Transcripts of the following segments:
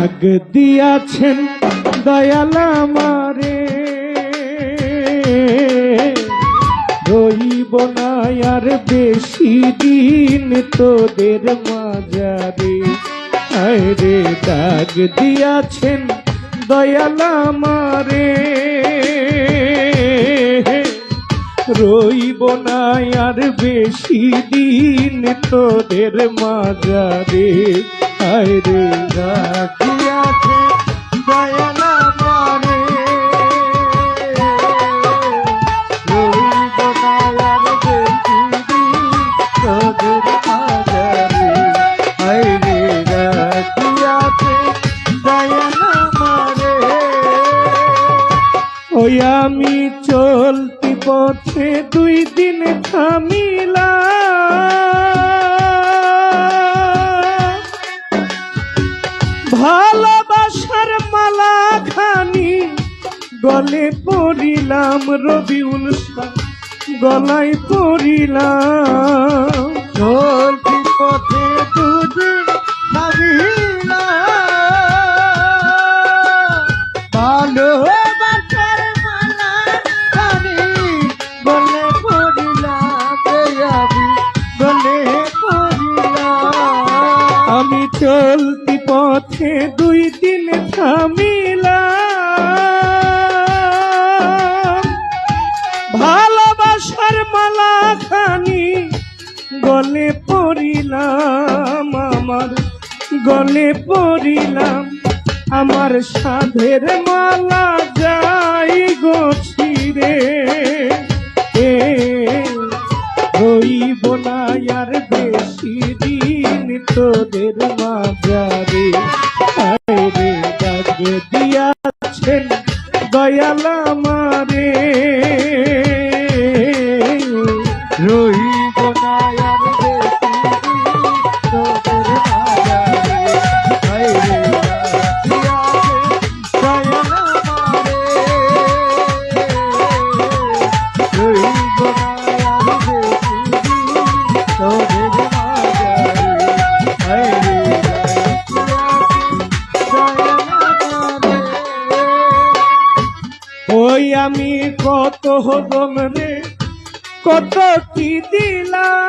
ডাক দিয়াছেন দয়াল আমারে, রইব না আর বেশি দিন তোদের মাঝারে। আরে ডাক দিয়াছেন দয়াল আমারে, রইব না আর বেশি দিন তোদের মাঝারে। আরে ডাক দিয়াছেন দয়াল আমারে, রইব না আর বেশি দিন তোদের মাঝারে। আরে ডাক দিয়াছেন দয়াল আমারে। ওই আমি চলতি পথে 2 দিন থামিলাম, ভালোবাসার মালা খানি গলে পড়িলাম, রবিউল শাহ গলায় পড়িলাম। চলতি পথে 2 দিন থামিলাম, ভালোবাসার মালা খানি গলে পড়িলাম, আমি গলে পড়িলাম। আমি চলতি পথে 2 দিন থামিলাম, ভালোবাসার মালা খানি গলে পড়িলাম, আমার গলে পড়িলাম। আমার সাধের মালা যাই গো ছিঁড়ে, রইব না আর বেশি দিন তোদের মাঝারে। আরে ডাক দিয়াছেন দয়াল আমারে, রইব না আর বেশি দিন তোদের মাঝারে। আরে ওই আমি কত হদম রে কত কি দিলাম,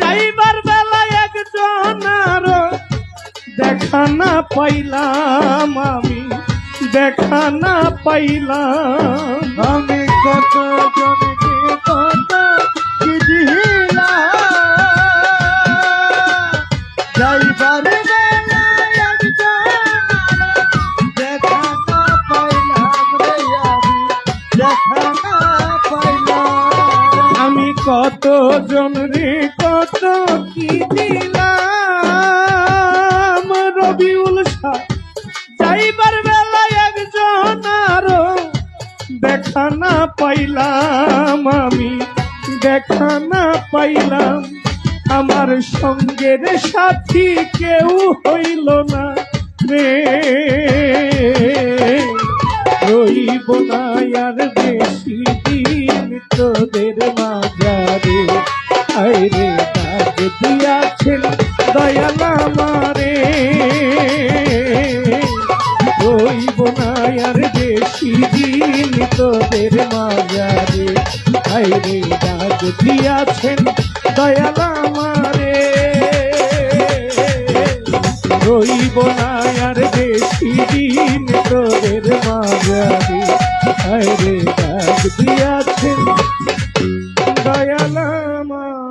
যাইবার বেলায় একজন আরো দেখা না পাইলাম, আমি দেখা না পাইলাম। আমি কত জনকে কত কি দিলাম, যাইবার বেলায় একজন দেখা না পাইলাম রে, আমি দেখা না পাইলাম। আমি কত জন রে কত কি দিলাম, রবিউল শাহ যাইবার বেলায় একজন আরো দেখা না পাইলাম, আমি দেখা না পাইলাম। আমার সঙ্গের সাথী কেউ হইল না রে, রইব না আর বেশি দিন তোদের মাঝারে। আরে ডাক দিয়াছেন দয়াল আমারে, রইব না আর বেশি দিন তোদের মাঝারে। আরে ডাক দিয়াছেন দয়াল আমারে, রইব না আর বেশি দিন তোদের মাঝারে। আরে ডাক দিয়াছেন দয়াল আমারে।